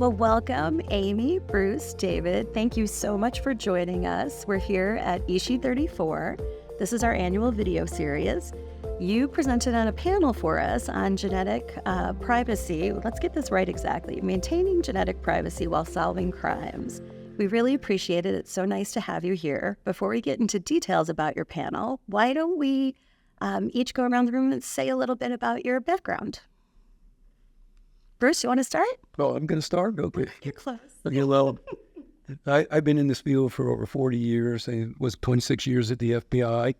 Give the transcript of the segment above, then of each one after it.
Well, welcome, Amy, Bruce, David. Thank you so much for joining us. We're here at ISHI 34. This is our annual video series. You presented on a panel for us on genetic privacy. Let's get this right exactly. Maintaining genetic privacy while solving crimes. We really appreciate it. It's so nice to have you here. Before we get into details about your panel, why don't we each go around the room and say a little bit about your background? Bruce, you want to start? Well, I'm going to start. Okay. You're close. Okay, well, I've been in this field for over 40 years. I was 26 years at the FBI.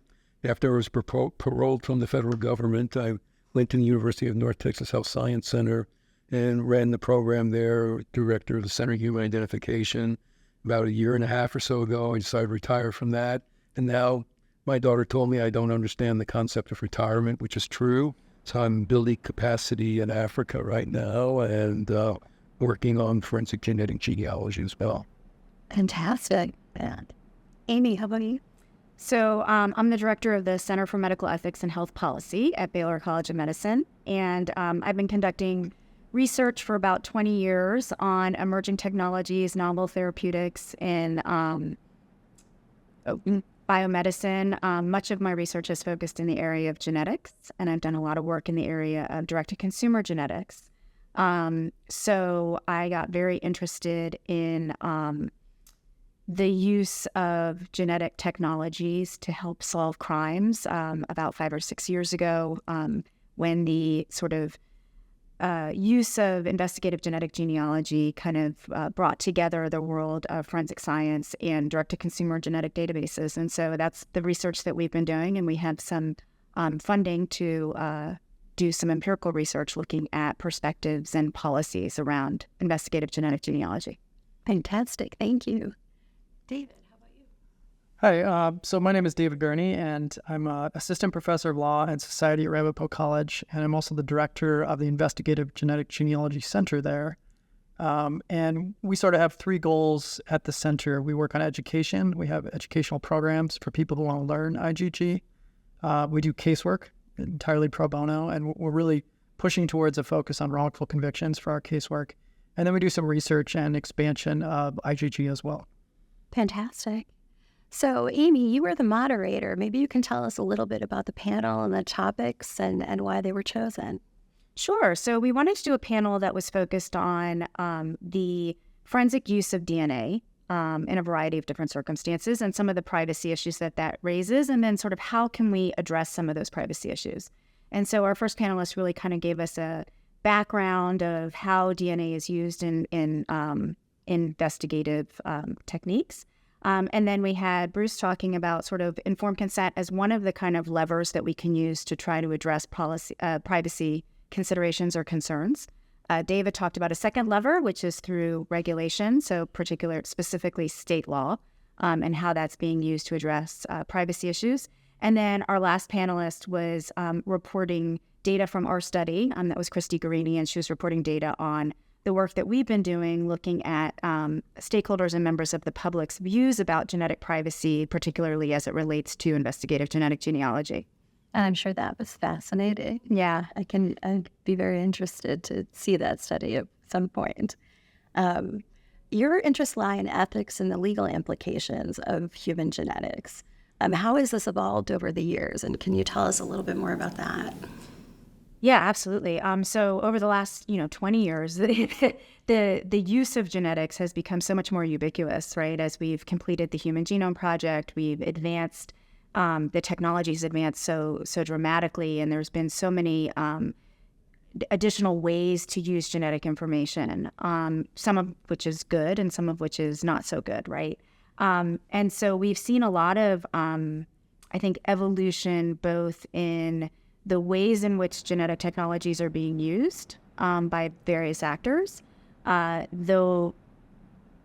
After I was paroled from the federal government, I went to the University of North Texas Health Science Center and ran the program there, director of the Center of Human Identification. About a year and a half or so ago, I decided to retire from that. And now my daughter told me I don't understand the concept of retirement, which is true. So I'm building capacity in Africa right now and working on forensic genetic genealogy as well. Fantastic. Amy, how about you? So I'm the director of the Center for Medical Ethics and Health Policy at Baylor College of Medicine. And I've been conducting research for about 20 years on emerging technologies, novel therapeutics, and biomedicine. Much of my research is focused in the area of genetics, and I've done a lot of work in the area of direct-to-consumer genetics. So I got very interested in the use of genetic technologies to help solve crimes about 5 or 6 years ago, when the sort of use of investigative genetic genealogy kind of brought together the world of forensic science and direct-to-consumer genetic databases. And so that's the research that we've been doing, and we have some funding to do some empirical research looking at perspectives and policies around investigative genetic genealogy. Fantastic. Thank you. David, how about you? Hi, so my name is David Gurney, and I'm an assistant professor of law and society at Ramapo College, and I'm also the director of the Investigative Genetic Genealogy Center there. And we sort of have 3 goals at the center. We work on education. We have educational programs for people who want to learn IgG. We do casework, entirely pro bono, and we're really pushing towards a focus on wrongful convictions for our casework. And then we do some research and expansion of IgG as well. Fantastic. So, Amy, you were the moderator. Maybe you can tell us a little bit about the panel and the topics and why they were chosen. Sure. So we wanted to do a panel that was focused on the forensic use of DNA in a variety of different circumstances and some of the privacy issues that raises, and then sort of how can we address some of those privacy issues. And so our first panelist really kind of gave us a background of how DNA is used in investigative techniques. And then we had Bruce talking about sort of informed consent as one of the kind of levers that we can use to try to address privacy considerations or concerns. David talked about a second lever, which is through regulation, so specifically state law, and how that's being used to address privacy issues. And then our last panelist was reporting data from our study. That was Christy Guarini, and she was reporting data on the work that we've been doing, looking at stakeholders and members of the public's views about genetic privacy, particularly as it relates to investigative genetic genealogy. I'm sure that was fascinating. Yeah. I'd be very interested to see that study at some point. Your interests lie in ethics and the legal implications of human genetics. How has this evolved over the years? And can you tell us a little bit more about that? Yeah, absolutely. So over the last, 20 years, the use of genetics has become so much more ubiquitous, right? As we've completed the Human Genome Project, we've advanced, the technology's advanced so dramatically, and there's been so many additional ways to use genetic information, some of which is good and some of which is not so good, right? And so we've seen a lot of, I think, evolution both in the ways in which genetic technologies are being used by various actors, though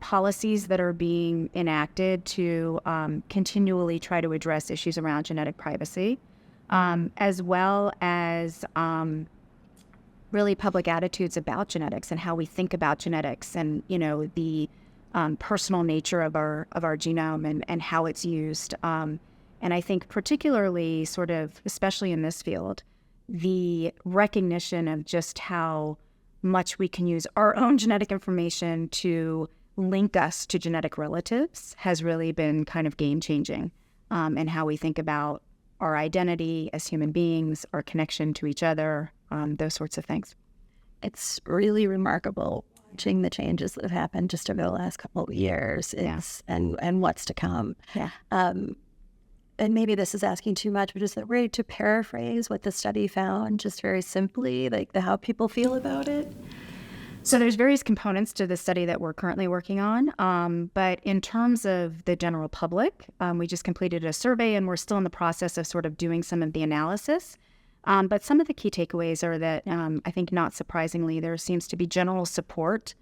policies that are being enacted to continually try to address issues around genetic privacy, as well as really public attitudes about genetics and how we think about genetics and, the personal nature of our genome and how it's used. And I think particularly sort of, especially in this field, the recognition of just how much we can use our own genetic information to link us to genetic relatives has really been kind of game-changing in how we think about our identity as human beings, our connection to each other, those sorts of things. It's really remarkable watching the changes that have happened just over the last couple of years and what's to come. Yeah. And maybe this is asking too much, but is it right to paraphrase what the study found just very simply, like how people feel about it? So there's various components to the study that we're currently working on. But in terms of the general public, we just completed a survey and we're still in the process of sort of doing some of the analysis. But some of the key takeaways are that I think not surprisingly, there seems to be general support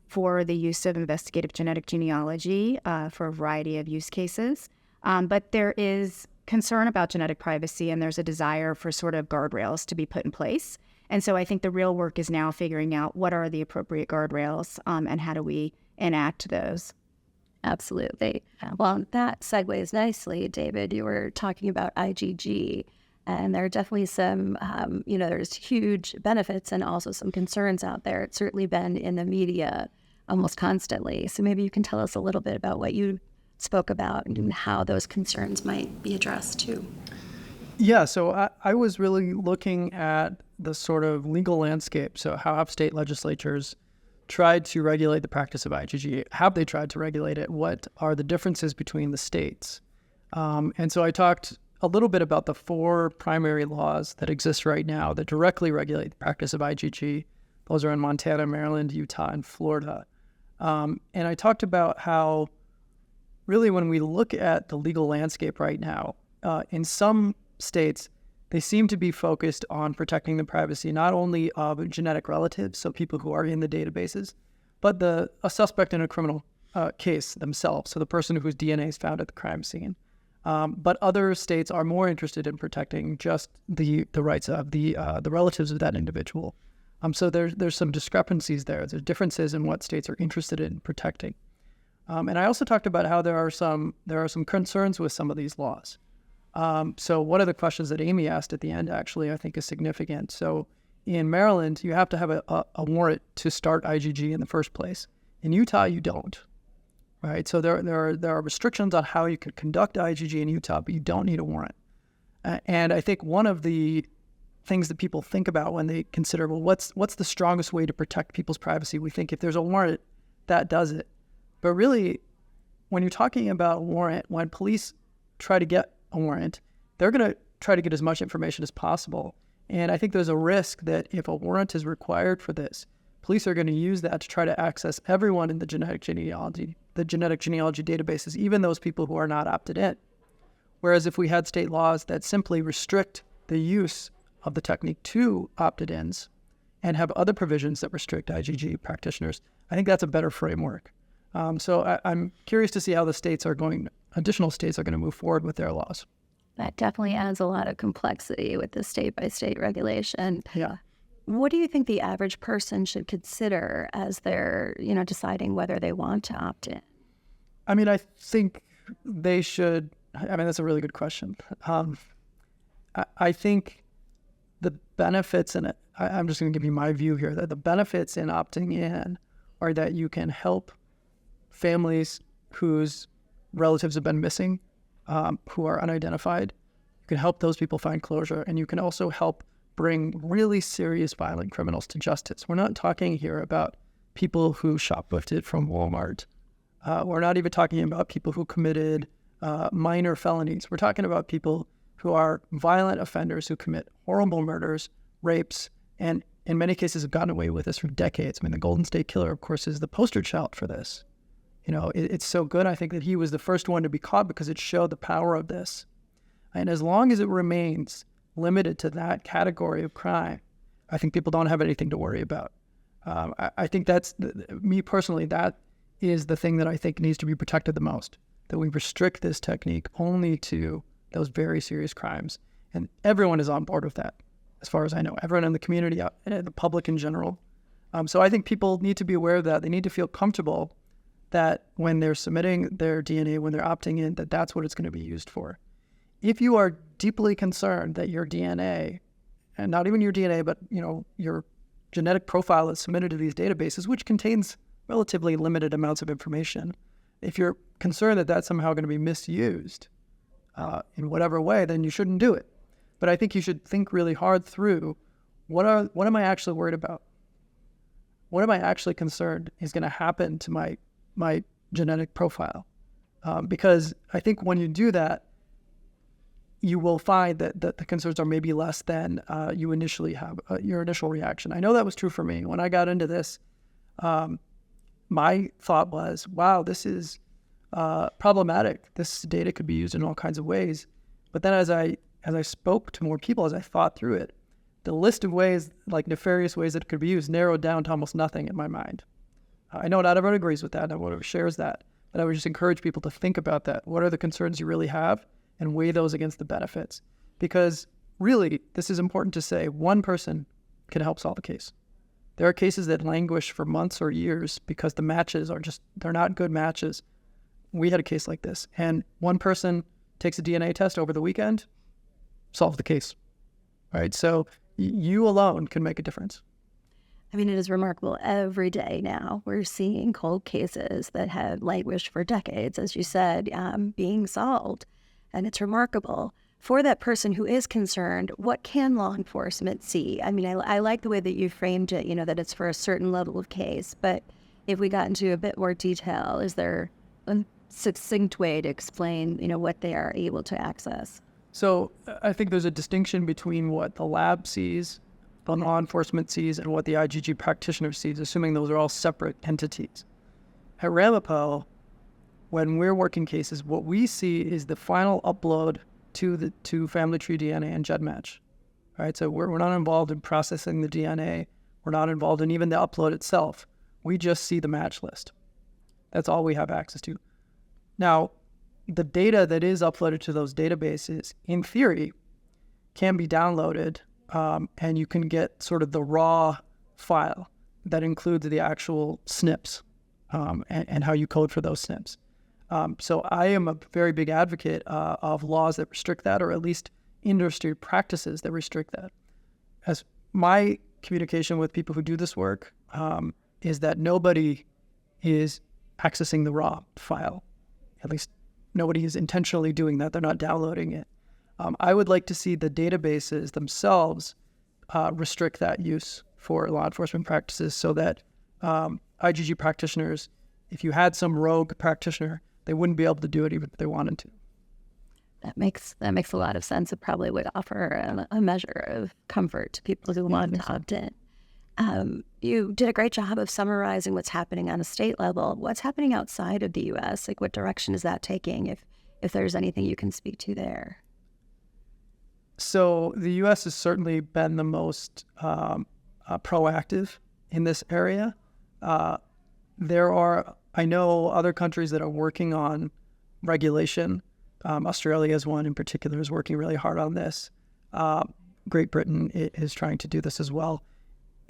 for the use of investigative genetic genealogy for a variety of use cases. But there is concern about genetic privacy and there's a desire for sort of guardrails to be put in place. And so I think the real work is now figuring out what are the appropriate guardrails and how do we enact those. Absolutely. Well, that segues nicely, David. You were talking about IgG, and there are definitely some, there's huge benefits and also some concerns out there. It's certainly been in the media almost constantly. So maybe you can tell us a little bit about what you spoke about and how those concerns might be addressed too. Yeah, so I was really looking at the sort of legal landscape. So how have state legislatures tried to regulate the practice of IgG? Have they tried to regulate it? What are the differences between the states? And so I talked a little bit about the 4 primary laws that exist right now that directly regulate the practice of IgG. Those are in Montana, Maryland, Utah, and Florida. And I talked about how really when we look at the legal landscape right now, in some states, they seem to be focused on protecting the privacy not only of genetic relatives, so people who are in the databases, but a suspect in a criminal case themselves, so the person whose DNA is found at the crime scene. But other states are more interested in protecting just the rights of the relatives of that individual. So there's some discrepancies there. There's differences in what states are interested in protecting. And I also talked about how there are some concerns with some of these laws. So one of the questions that Amy asked at the end actually I think is significant. So in Maryland, you have to have a warrant to start IgG in the first place. In Utah, you don't, right? So there are restrictions on how you can conduct IgG in Utah, but you don't need a warrant. And I think one of the things that people think about when they consider, well, what's the strongest way to protect people's privacy? We think if there's a warrant, that does it. But really, when you're talking about a warrant, when police try to get a warrant, they're going to try to get as much information as possible. And I think there's a risk that if a warrant is required for this, police are going to use that to try to access everyone in the genetic genealogy databases, even those people who are not opted in. Whereas if we had state laws that simply restrict the use of the technique to opted-ins and have other provisions that restrict IgG practitioners, I think that's a better framework. So I'm curious to see how additional states are going to move forward with their laws. That definitely adds a lot of complexity with the state-by-state regulation. Yeah. What do you think the average person should consider as they're, deciding whether they want to opt in? I mean, I think they should. That's a really good question. I think the benefits in it, I'm just going to give you my view here, that the benefits in opting in are that you can help families whose relatives have been missing, who are unidentified. You can help those people find closure, and you can also help bring really serious violent criminals to justice. We're not talking here about people who shoplifted from Walmart. We're not even talking about people who committed minor felonies. We're talking about people who are violent offenders who commit horrible murders, rapes, and in many cases have gotten away with this for decades. The Golden State Killer, of course, is the poster child for this. It's so good. I think that he was the first one to be caught because it showed the power of this. And as long as it remains limited to that category of crime, I think people don't have anything to worry about. I think that's, me personally, that is the thing that I think needs to be protected the most, that we restrict this technique only to those very serious crimes. And everyone is on board with that, as far as I know. Everyone in the community, the public in general. So I think people need to be aware of that. They need to feel comfortable that when they're submitting their DNA, when they're opting in, that that's what it's going to be used for. If you are deeply concerned that your DNA, and not even your DNA, but your genetic profile is submitted to these databases, which contains relatively limited amounts of information, if you're concerned that that's somehow going to be misused in whatever way, then you shouldn't do it. But I think you should think really hard through what am I actually worried about? What am I actually concerned is going to happen to my genetic profile? Because I think when you do that, you will find that the concerns are maybe less than you initially have, your initial reaction. I know that was true for me. When I got into this, my thought was, wow, this is problematic. This data could be used in all kinds of ways. But then as I spoke to more people, as I thought through it, the list of ways, like nefarious ways that it could be used, narrowed down to almost nothing in my mind. I know not everyone agrees with that, not everyone shares that, but I would just encourage people to think about that. What are the concerns you really have, and weigh those against the benefits? Because really, this is important to say, one person can help solve a case. There are cases that languish for months or years because the matches they're not good matches. We had a case like this, and one person takes a DNA test over the weekend, solves the case, right? So you alone can make a difference. I mean, it is remarkable. Every day now, we're seeing cold cases that have languished for decades, as you said, being solved. And it's remarkable. For that person who is concerned, what can law enforcement see? I mean, I like the way that you framed it, that it's for a certain level of case. But if we got into a bit more detail, is there a succinct way to explain, what they are able to access? So I think there's a distinction between what the lab sees, the law enforcement sees, and what the IgG practitioner sees, assuming those are all separate entities. At Ramapo, when we're working cases, what we see is the final upload to family tree DNA and GEDmatch. All right, so we're not involved in processing the DNA. We're not involved in even the upload itself. We just see the match list. That's all we have access to. Now, the data that is uploaded to those databases, in theory, can be downloaded, and you can get sort of the raw file that includes the actual SNPs and how you code for those SNPs. So I am a very big advocate of laws that restrict that, or at least industry practices that restrict that. As my communication with people who do this work is that nobody is accessing the raw file. At least nobody is intentionally doing that. They're not downloading it. I would like to see the databases themselves restrict that use for law enforcement practices so that IgG practitioners, if you had some rogue practitioner, they wouldn't be able to do it even if they wanted to. That makes a lot of sense. It probably would offer a measure of comfort to people who want to opt in. You did a great job of summarizing what's happening on a state level. What's happening outside of the U.S.? Like, what direction is that taking, if there's anything you can speak to there? So the U.S. has certainly been the most proactive in this area. There are, I know, other countries that are working on regulation. Australia is one in particular, is working really hard on this. Great Britain is trying to do this as well.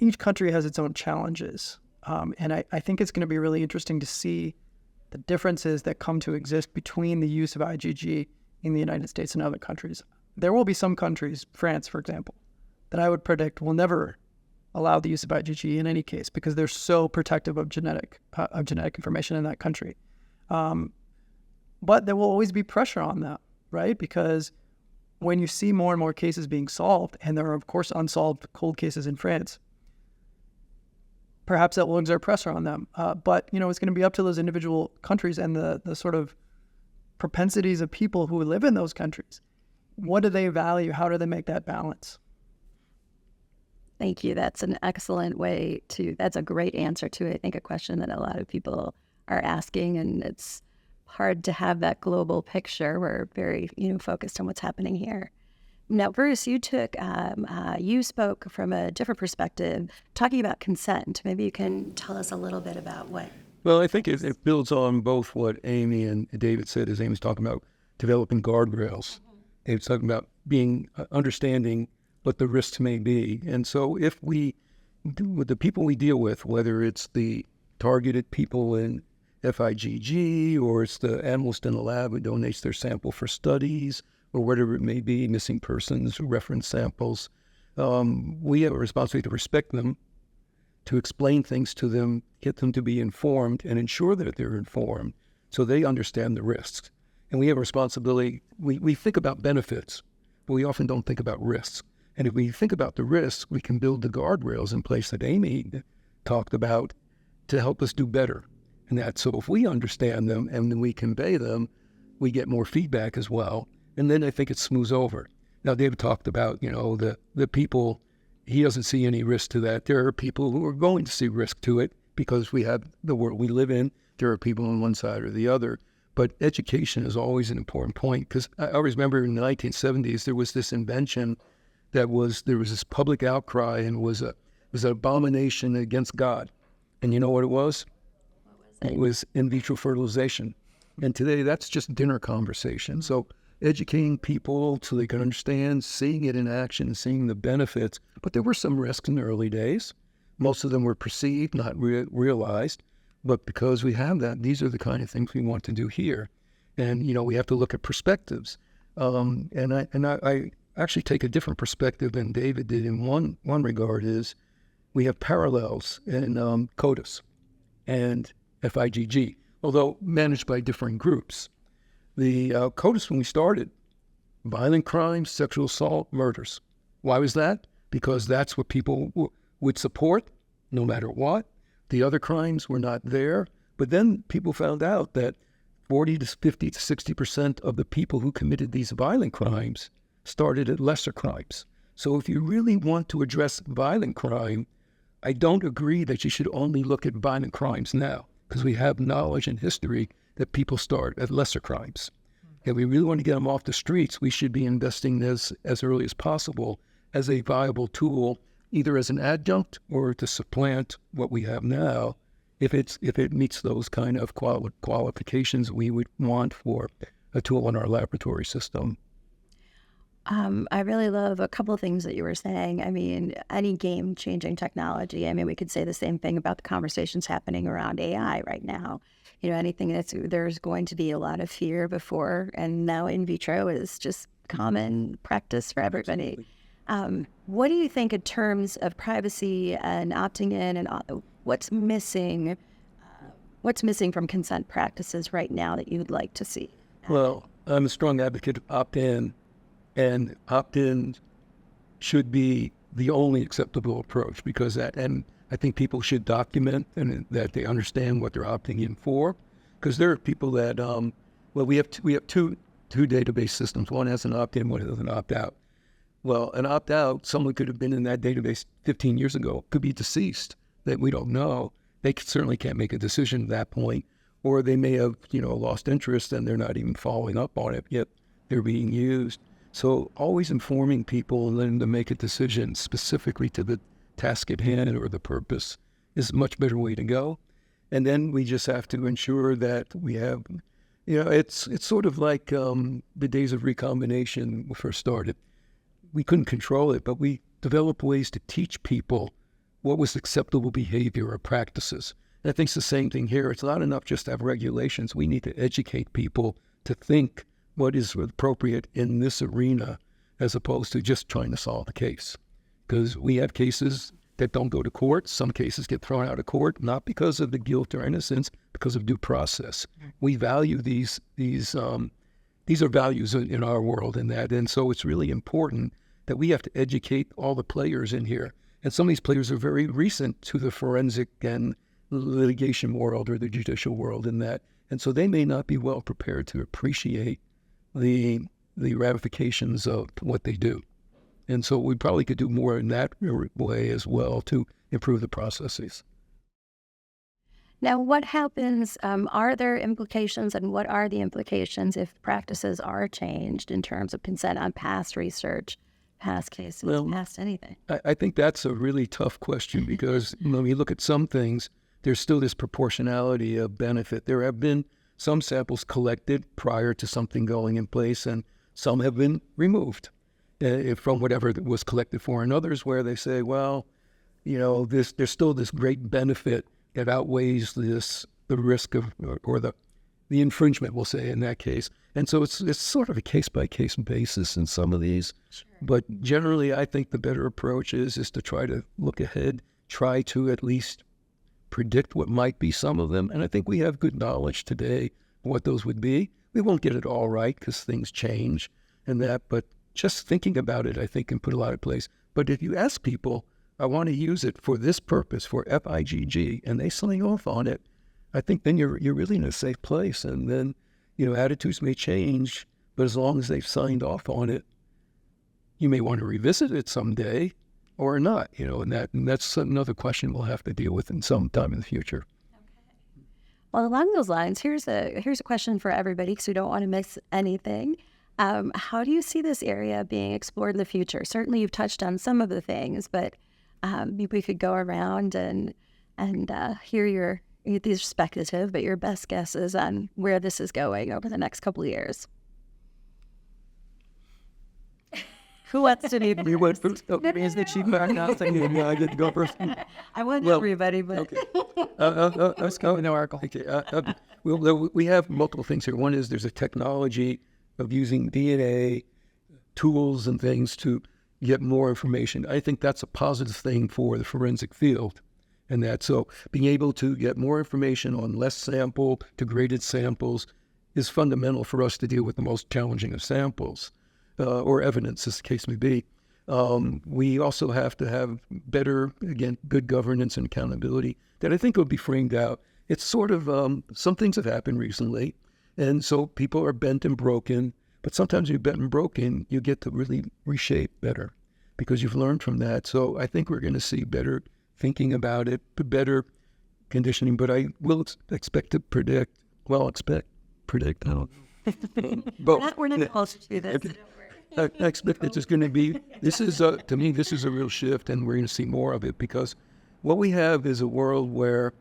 Each country has its own challenges. And I think it's going to be really interesting to see the differences that come to exist between the use of IgG in the United States and other countries. There will be some countries, France, for example, that I would predict will never allow the use of IgG in any case because they're so protective of genetic information in that country. But there will always be pressure on that, right? Because when you see more and more cases being solved, and there are, of course, unsolved cold cases in France, perhaps that will exert pressure on them. But, it's going to be up to those individual countries and the sort of propensities of people who live in those countries. What do they value? How do they make that balance? Thank you. That's an excellent way that's a great answer to, I think, a question that a lot of people are asking, and it's hard to have that global picture. We're very, focused on what's happening here. Now, Bruce, you spoke from a different perspective, talking about consent. Maybe you can tell us a little bit about what. Well, I think it builds on both what Amy and David said, as Amy's talking about developing guardrails. David's talking about understanding what the risks may be. And so if with the people we deal with, whether it's the targeted people in FIGG or it's the analyst in the lab who donates their sample for studies or whatever it may be, missing persons, reference samples, we have a responsibility to respect them to explain things to them, get them to be informed and ensure that they're informed so they understand the risks. And we have a responsibility. We think about benefits, but we often don't think about risks. And if we think about the risks, we can build the guardrails in place that Amy talked about to help us do better. And that, so if we understand them and then we convey them, we get more feedback as well. And then I think it smooths over. Now, David talked about, the people, he doesn't see any risk to that. There are people who are going to see risk to it because we have the world we live in. There are people on one side or the other. But education is always an important point, because I always remember in the 1970s, there was this invention there was this public outcry, and it was an abomination against God. And you know what it was? It was in vitro fertilization. And today that's just dinner conversation. So educating people so they can understand, seeing it in action, seeing the benefits. But there were some risks in the early days. Most of them were perceived, not realized. But because we have that, these are the kind of things we want to do here. And, we have to look at perspectives. And I actually take a different perspective than David did in one regard is we have parallels in CODIS and FIGG, although managed by different groups. The CODIS, when we started, violent crimes, sexual assault, murders. Why was that? Because that's what people would support no matter what. The other crimes were not there. But then people found out that 40 to 50 to 60% of the people who committed these violent crimes started at lesser crimes. So if you really want to address violent crime, I don't agree that you should only look at violent crimes now, because we have knowledge and history that people start at lesser crimes. If we really want to get them off the streets, we should be investing this as early as possible as a viable tool, either as an adjunct or to supplant what we have now, if it meets those kind of qualifications we would want for a tool in our laboratory system. I really love a couple of things that you were saying. I mean, any game-changing technology. I mean, we could say the same thing about the conversations happening around AI right now. Anything there's going to be a lot of fear before, and now in vitro is just common practice for everybody. What do you think in terms of privacy and opting in, and what's missing from consent practices right now that you'd like to see? Well, I'm a strong advocate of opt-in. And opt-in should be the only acceptable approach, because and I think people should document and that they understand what they're opting in for, because there are people that we have two database systems. One has an opt-in, one has an opt-out. Well, an opt-out, someone could have been in that database 15 years ago, could be deceased that we don't know. They certainly can't make a decision at that point, or they may have lost interest and they're not even following up on it yet. They're being used. So always informing people and letting them make a decision specifically to the task at hand or the purpose is a much better way to go. And then we just have to ensure that we have, it's sort of like the days of recombination when we first started. We couldn't control it, but we developed ways to teach people what was acceptable behavior or practices. And I think it's the same thing here. It's not enough just to have regulations. We need to educate people to think what is appropriate in this arena, as opposed to just trying to solve the case. Because we have cases that don't go to court. Some cases get thrown out of court, not because of the guilt or innocence, because of due process. We value these are values in our world and so it's really important that we have to educate all the players in here. And some of these players are very recent to the forensic and litigation world or the judicial world in that. And so they may not be well prepared to appreciate the ramifications of what they do. And so we probably could do more in that way as well to improve the processes. Now, what happens, are there implications, and what are the implications if practices are changed in terms of consent on past research, past cases, past anything? I think that's a really tough question, because when we look at some things, there's still this proportionality of benefit. There have been some samples collected prior to something going in place, and some have been removed from whatever it was collected for, and others where they say, well, there's still this great benefit that outweighs the risk of, or the infringement, we'll say, in that case. And so it's sort of a case-by-case basis in some of these. Sure. But generally, I think the better approach is to try to look ahead, try to at least predict what might be some of them. And I think we have good knowledge today what those would be. We won't get it all right because things change and that, but just thinking about it, I think, can put a lot of place. But if you ask people, I want to use it for this purpose, for FIGG, and they sign off on it, I think then you're really in a safe place. And then, attitudes may change, but as long as they've signed off on it, you may want to revisit it someday or not, and that's another question we'll have to deal with in some time in the future. Well, along those lines, here's a question for everybody because we don't want to miss anything. How do you see this area being explored in the future? Certainly, you've touched on some of the things, but maybe we could go around and hear your speculative, but your best guesses on where this is going over the next couple of years. Who wants to be first? We went first. Is the chief diagnostic? I get to go first. I want everybody, but okay. Let's go. No, Oracle. Okay. We have multiple things here. One is there's a technology of using DNA tools and things to get more information. I think that's a positive thing for the forensic field. And so being able to get more information on less sample to graded samples is fundamental for us to deal with the most challenging of samples. Or evidence, as the case may be. We also have to have better, again, good governance and accountability that I think will be framed out. It's sort of, some things have happened recently, and so people are bent and broken, but sometimes you're bent and broken, you get to really reshape better because you've learned from that. So I think we're going to see better thinking about it, better conditioning, but I will expect to predict, I don't know. But we're not close to this. I expect that there's going to be, to me, this is a real shift, and we're going to see more of it because what we have is a world where,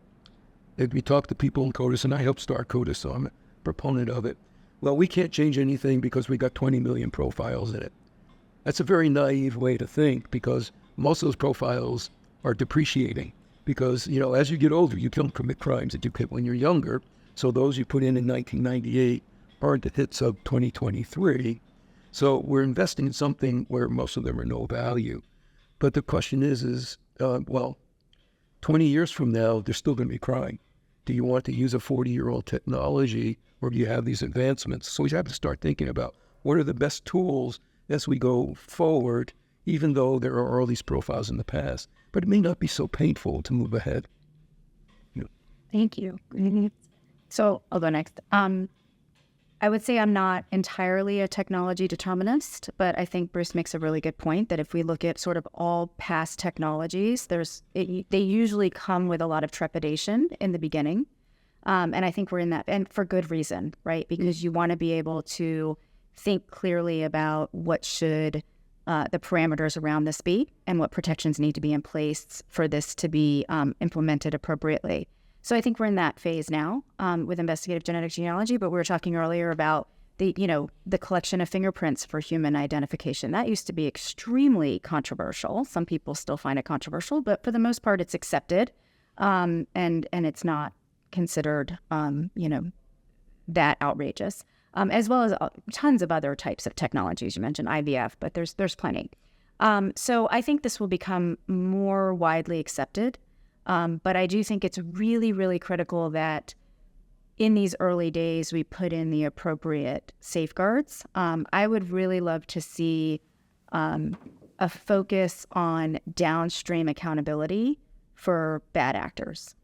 if we talk to people in CODIS, and I helped start CODIS, so I'm a proponent of it, well, we can't change anything because we got 20 million profiles in it. That's a very naive way to think because most of those profiles are depreciating because, as you get older, you don't commit crimes that you commit when you're younger. So those you put in 1998 aren't the hits of 2023. So we're investing in something where most of them are no value. But the question is 20 years from now, there's still going to be crime. Do you want to use a 40-year-old technology or do you have these advancements? So we have to start thinking about what are the best tools as we go forward, even though there are all these profiles in the past. But it may not be so painful to move ahead. Thank you. So I'll go next. I would say I'm not entirely a technology determinist, but I think Bruce makes a really good point that if we look at sort of all past technologies, they usually come with a lot of trepidation in the beginning. And I think we're in that, and for good reason, right? Because you want to be able to think clearly about what should the parameters around this be and what protections need to be in place for this to be implemented appropriately. So I think we're in that phase now with investigative genetic genealogy, but we were talking earlier about the collection of fingerprints for human identification. That used to be extremely controversial. Some people still find it controversial, but for the most part, it's accepted, and it's not considered, that outrageous, as well as tons of other types of technologies. You mentioned IVF, but there's plenty. So I think this will become more widely accepted. But I do think it's really, really critical that in these early days, we put in the appropriate safeguards. I would really love to see a focus on downstream accountability for bad actors.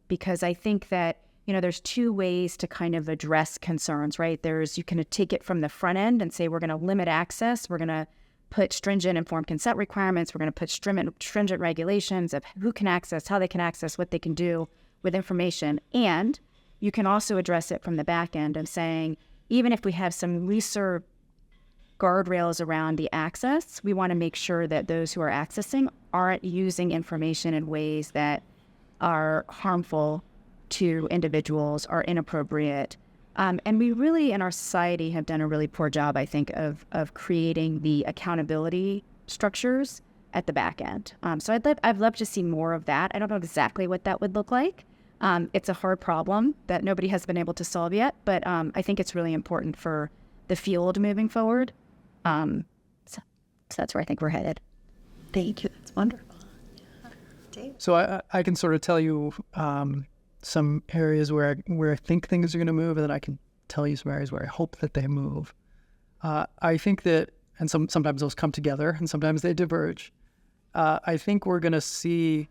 Because I think that, there's two ways to kind of address concerns, right? You can take it from the front end and say, we're going to limit access. We're going to put stringent informed consent requirements. We're going to put stringent regulations of who can access, how they can access, what they can do with information. And you can also address it from the back end of saying, even if we have some looser guardrails around the access, we want to make sure that those who are accessing aren't using information in ways that are harmful to individuals or inappropriate. And we really, in our society, have done a really poor job, I think, of creating the accountability structures at the back end. So I'd love to see more of that. I don't know exactly what that would look like. It's a hard problem that nobody has been able to solve yet, but I think it's really important for the field moving forward. So that's where I think we're headed. Thank you. That's wonderful. Dave? So I can sort of tell you some areas where I think things are going to move, and then I can tell you some areas where I hope that they move. I think that, and sometimes those come together, and sometimes they diverge. I think we're going to see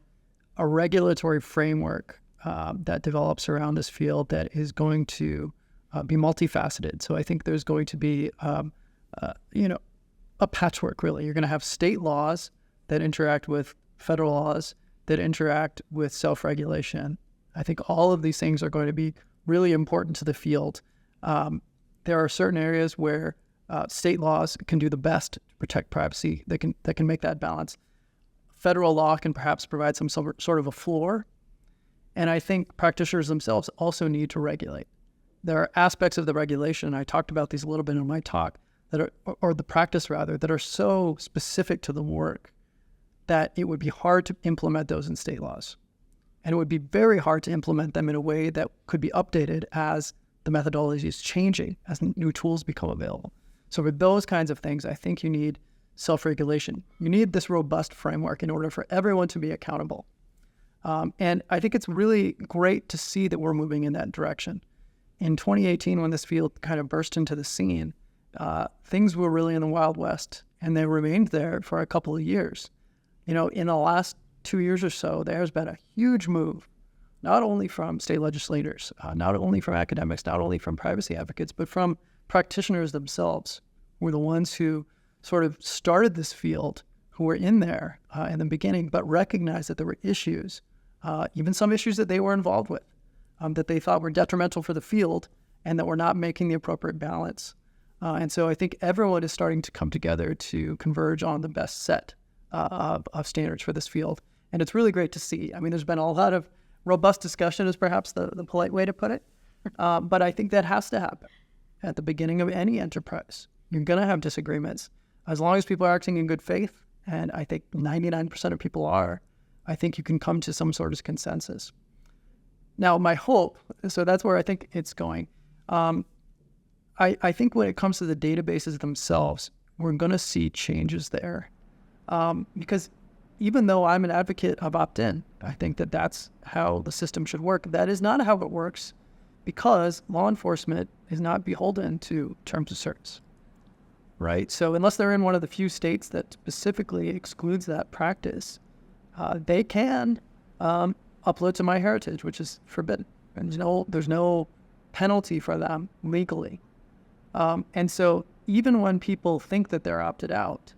a regulatory framework that develops around this field that is going to be multifaceted. So I think there's going to be, a patchwork, really. You're going to have state laws that interact with federal laws that interact with self-regulation. I think all of these things are going to be really important to the field. There are certain areas where state laws can do the best to protect privacy. That can make that balance. Federal law can perhaps provide some sort of a floor. And I think practitioners themselves also need to regulate. There are aspects of the regulation, I talked about these a little bit in my talk, that are, or the practice rather, that are so specific to the work that it would be hard to implement those in state laws. And it would be very hard to implement them in a way that could be updated as the methodology is changing, as new tools become available. So for those kinds of things, I think you need self-regulation. You need this robust framework in order for everyone to be accountable. And I think it's really great to see that we're moving in that direction. In 2018, when this field kind of burst into the scene, things were really in the Wild West, and they remained there for a couple of years. In the last 2 years or so, there's been a huge move, not only from state legislators, not only from academics, not only from privacy advocates, but from practitioners themselves, who were the ones who sort of started this field, who were in there in the beginning, but recognized that there were issues, even some issues that they were involved with, that they thought were detrimental for the field and that were not making the appropriate balance. And so I think everyone is starting to come together to converge on the best set of standards for this field. And it's really great to see. I mean, there's been a lot of robust discussion is perhaps the polite way to put it. But I think that has to happen at the beginning of any enterprise. You're going to have disagreements. As long as people are acting in good faith, and I think 99% of people are, I think you can come to some sort of consensus. Now, my hope, so that's where I think it's going. I think when it comes to the databases themselves, we're going to see changes there. Because even though I'm an advocate of opt-in, I think that that's how the system should work. That is not how it works, because law enforcement is not beholden to terms of service, right? So unless they're in one of the few states that specifically excludes that practice, they can upload to MyHeritage, which is forbidden. And there's no penalty for them legally. And so even when people think that they're opted out,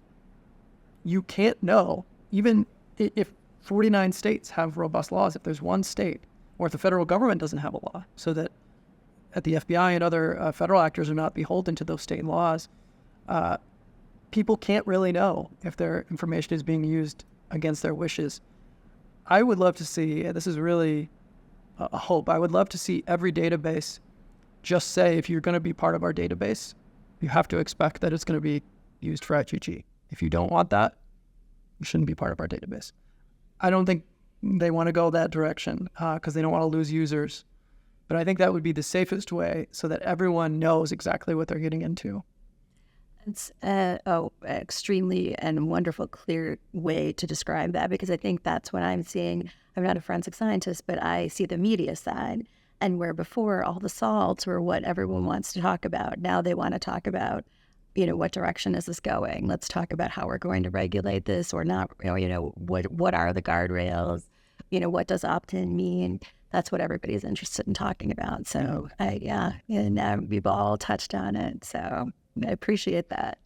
you can't know, even if 49 states have robust laws, if there's one state, or if the federal government doesn't have a law, so that the FBI and other federal actors are not beholden to those state laws, people can't really know if their information is being used against their wishes. I would love to see, and this is really a hope, I would love to see every database just say, if you're going to be part of our database, you have to expect that it's going to be used for IgG. If you don't want that, you shouldn't be part of our database. I don't think they want to go that direction because they don't want to lose users. But I think that would be the safest way so that everyone knows exactly what they're getting into. It's extremely and wonderful, clear way to describe that, because I think that's what I'm seeing. I'm not a forensic scientist, but I see the media side. And where before all the salts were what everyone wants to talk about, now they want to talk about, what direction is this going? Let's talk about how we're going to regulate this or not. What are the guardrails? What does opt-in mean? That's what everybody's interested in talking about. So and we've all touched on it. So I appreciate that.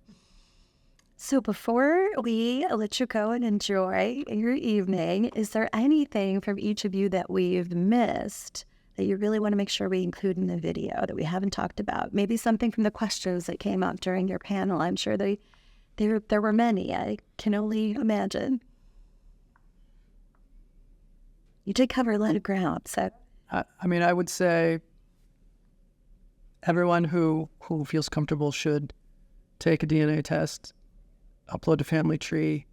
So before we let you go and enjoy your evening, is there anything from each of you that we've missed that you really want to make sure we include in the video that we haven't talked about? Maybe something from the questions that came up during your panel. I'm sure there were many. I can only imagine. You did cover a lot of ground. So, I would say everyone who feels comfortable should take a DNA test, upload to Family Tree,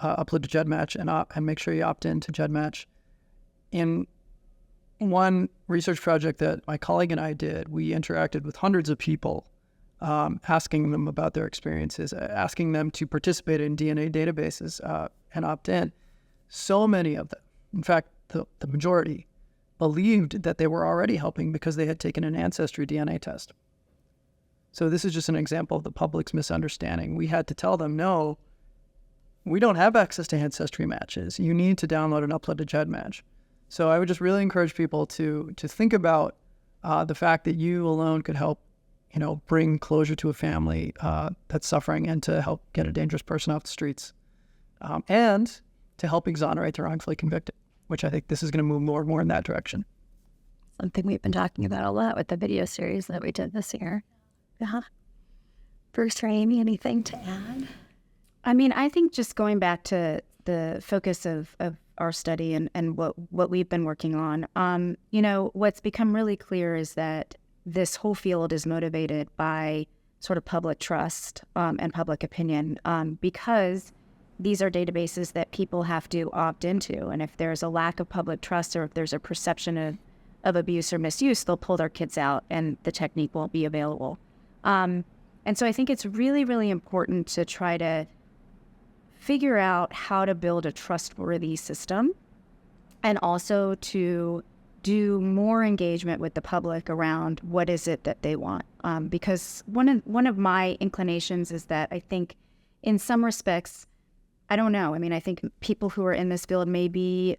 upload to GEDmatch, and make sure you opt in to GEDmatch. In one research project that my colleague and I did, we interacted with hundreds of people, asking them about their experiences, asking them to participate in DNA databases and opt in. So many of them In fact, the majority believed that they were already helping because they had taken an ancestry DNA test. So this is just an example of the public's misunderstanding. We had to tell them, no, we don't have access to ancestry matches. You need to download and upload a GEDmatch. So I would just really encourage people to think about the fact that you alone could help, bring closure to a family that's suffering, and to help get a dangerous person off the streets, and to help exonerate the wrongfully convicted, which I think this is going to move more and more in that direction. Something we've been talking about a lot with the video series that we did this year. Yeah. Bruce or Amy, anything to add? I mean, I think just going back to the focus of our study and what we've been working on, what's become really clear is that this whole field is motivated by sort of public trust and public opinion, because these are databases that people have to opt into. And if there's a lack of public trust, or if there's a perception of abuse or misuse, they'll pull their kids out and the technique won't be available. And so I think it's really, really important to try to figure out how to build a trustworthy system, and also to do more engagement with the public around what is it that they want. Because one of my inclinations is that I think in some respects, I don't know. I mean, I think people who are in this field may be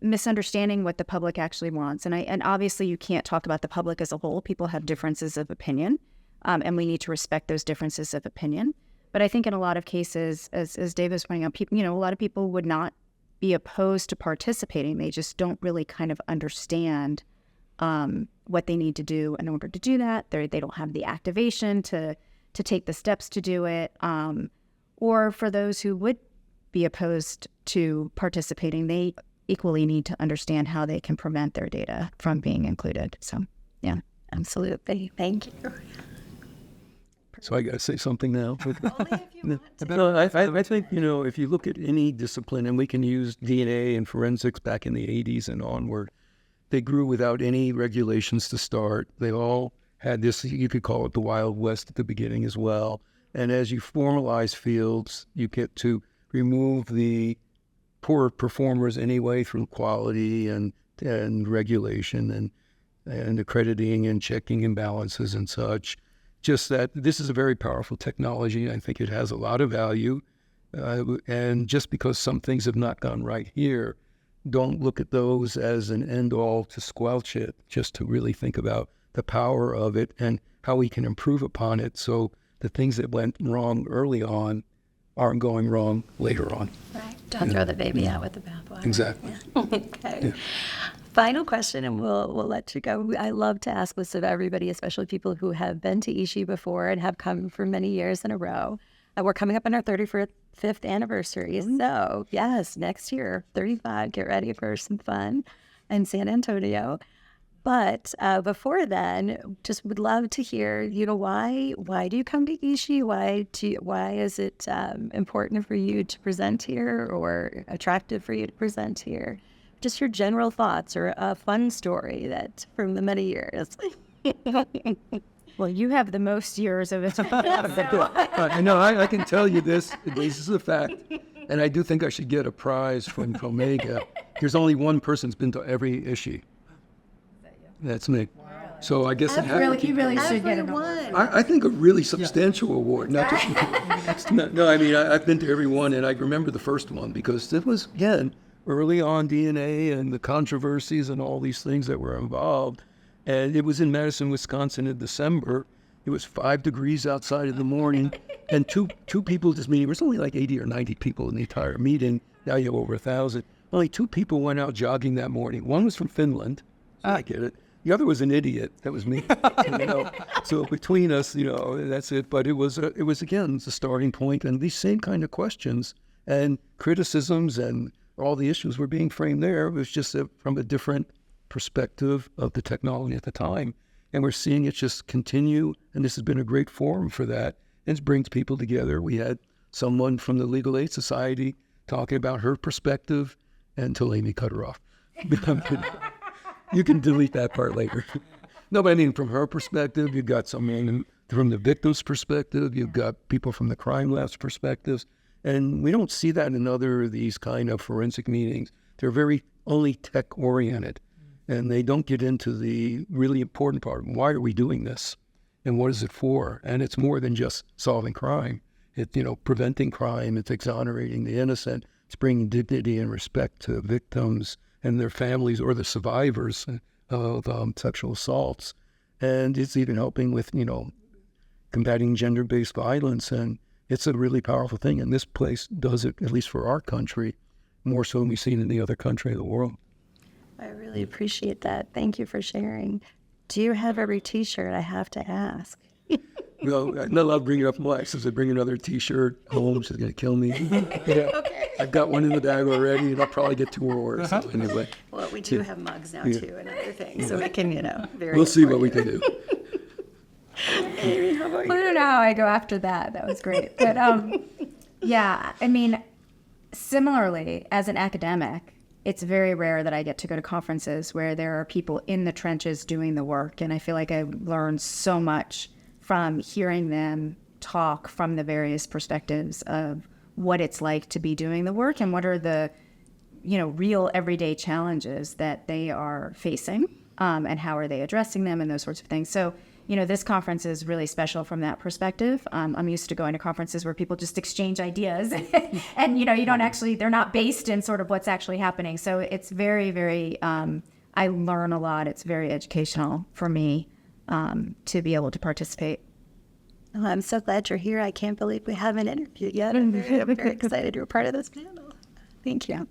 misunderstanding what the public actually wants. And obviously you can't talk about the public as a whole. People have differences of opinion, and we need to respect those differences of opinion. But I think in a lot of cases, as Dave was pointing out, people, a lot of people would not be opposed to participating. They just don't really kind of understand what they need to do in order to do that. They don't have the activation to take the steps to do it. Or for those who would be opposed to participating, they equally need to understand how they can prevent their data from being included. So, yeah. Absolutely. Thank you. So I got to say something now. Only if you want to. No, I think, if you look at any discipline, and we can use DNA and forensics back in the 80s and onward, they grew without any regulations to start. They all had this, you could call it the Wild West at the beginning as well. And as you formalize fields, you get to remove the poor performers anyway through quality and regulation and accrediting and checking imbalances and such. Just that this is a very powerful technology. I think it has a lot of value. And just because some things have not gone right here, don't look at those as an end-all to squelch it, just to really think about the power of it and how we can improve upon it, so the things that went wrong early on aren't going wrong later on. Right. Don't throw the baby out with the bathwater. Exactly. Yeah. Okay. Yeah. Final question, and we'll let you go. I love to ask this of everybody, especially people who have been to ISHI before and have come for many years in a row. We're coming up on our 35th anniversary. So, yes, next year, 35, get ready for some fun in San Antonio. But before then, just would love to hear, why do you come to ISHI? Why is it important for you to present here, or attractive for you to present here? Just your general thoughts, or a fun story that from the many years. Well, you have the most years of it. I know, I can tell you this is a fact. And I do think I should get a prize from Omega. There's only one person who's been to every ISHI. That's me. Wow. So I guess You really should get a award. I think a really substantial award. Not just, no, I mean, I've been to every one, and I remember the first one because it was, again, early on DNA and the controversies and all these things that were involved. And it was in Madison, Wisconsin in December. It was 5 degrees outside in the morning, and two people just meeting. There was only like 80 or 90 people in the entire meeting. Now you have over 1,000. Only 2 people went out jogging that morning. One was from Finland. So I get it. The other was an idiot. That was me. So between us, that's it. But it was again, the starting point, and these same kind of questions and criticisms and all the issues were being framed there. It was just from a different perspective of the technology at the time. And we're seeing it just continue, and this has been a great forum for that. And it brings people together. We had someone from the Legal Aid Society talking about her perspective until Amy cut her off. You can delete that part later. No, but I mean, from her perspective, you've got someone from the victim's perspective, you've got people from the crime lab's perspectives, And we don't see that in other of these kind of forensic meetings. They're very only tech-oriented, and they don't get into the really important part. Why are we doing this? And what is it for? And it's more than just solving crime. It's, preventing crime. It's exonerating the innocent. It's bringing dignity and respect to victims and their families or the survivors of sexual assaults. And it's even helping with, combating gender-based violence. And it's a really powerful thing. And this place does it, at least for our country, more so than we've seen in the other country of the world. I really appreciate that. Thank you for sharing. Do you have every T-shirt? I have to ask. No, I'm not allowed to bring it up my since I bring another T-shirt home. She's going to kill me. Yeah. Okay. I've got one in the bag already, and I'll probably get 2 more. So anyway. Well, we do have mugs now, too, and other things, so we can, very We'll see what we can do. Amy, how about you? I don't know how I go after that. That was great. But yeah, I mean, similarly, as an academic, it's very rare that I get to go to conferences where there are people in the trenches doing the work. And I feel like I learned so much from hearing them talk from the various perspectives of what it's like to be doing the work and what are the, real everyday challenges that they are facing, and how are they addressing them and those sorts of things. So, this conference is really special from that perspective. I'm used to going to conferences where people just exchange ideas and, you don't actually, they're not based in sort of what's actually happening. So it's very, very, I learn a lot. It's very educational for me to be able to participate. Oh, I'm so glad you're here. I can't believe we haven't interviewed yet. I'm very excited you're part of this panel. Thank you.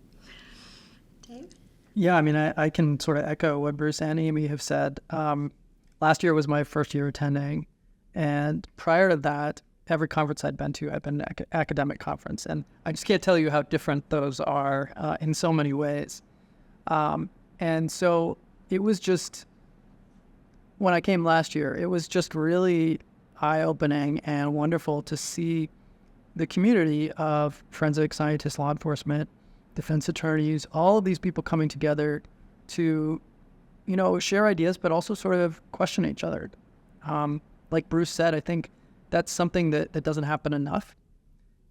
Dave? Yeah, I mean, I can sort of echo what Bruce and Amy have said. Last year was my first year attending, and prior to that, every conference I'd been to, I'd been an academic conference, and I just can't tell you how different those are in so many ways. And so it was just, when I came last year, it was just really eye-opening and wonderful to see the community of forensic scientists, law enforcement, defense attorneys, all of these people coming together to share ideas, but also sort of question each other. Like Bruce said, I think that's something that doesn't happen enough.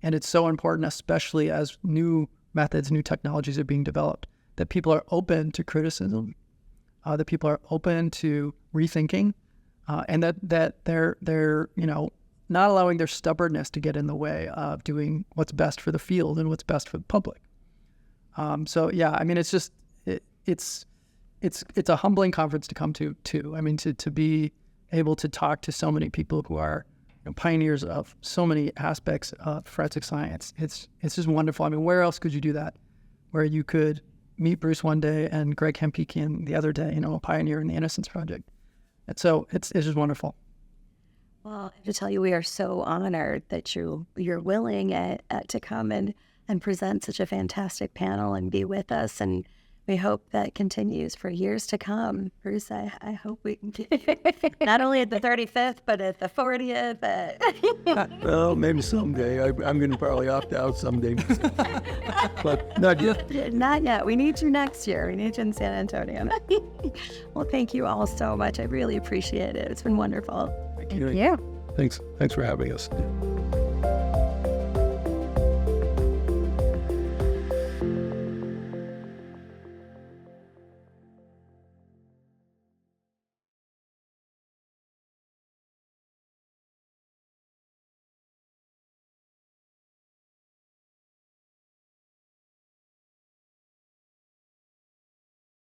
And it's so important, especially as new methods, new technologies are being developed, that people are open to criticism, that people are open to rethinking, and that they're not allowing their stubbornness to get in the way of doing what's best for the field and what's best for the public. So yeah, I mean, it's just, it's a humbling conference to come to too. I mean, to be able to talk to so many people who are pioneers of so many aspects of forensic science. It's just wonderful. I mean, where else could you do that? Where you could meet Bruce one day and Greg Hempekian the other day, a pioneer in the Innocence Project. And so it's just wonderful. Well, I have to tell you, we are so honored that you're willing to come and present such a fantastic panel and be with us. And we hope that continues for years to come. Bruce, I hope we can get not only at the 35th, but at the 40th. Well, maybe someday. I'm going to probably opt out someday. But not yet. Not yet. We need you next year. We need you in San Antonio. Well, thank you all so much. I really appreciate it. It's been wonderful. Thank you. Yeah. Thanks for having us.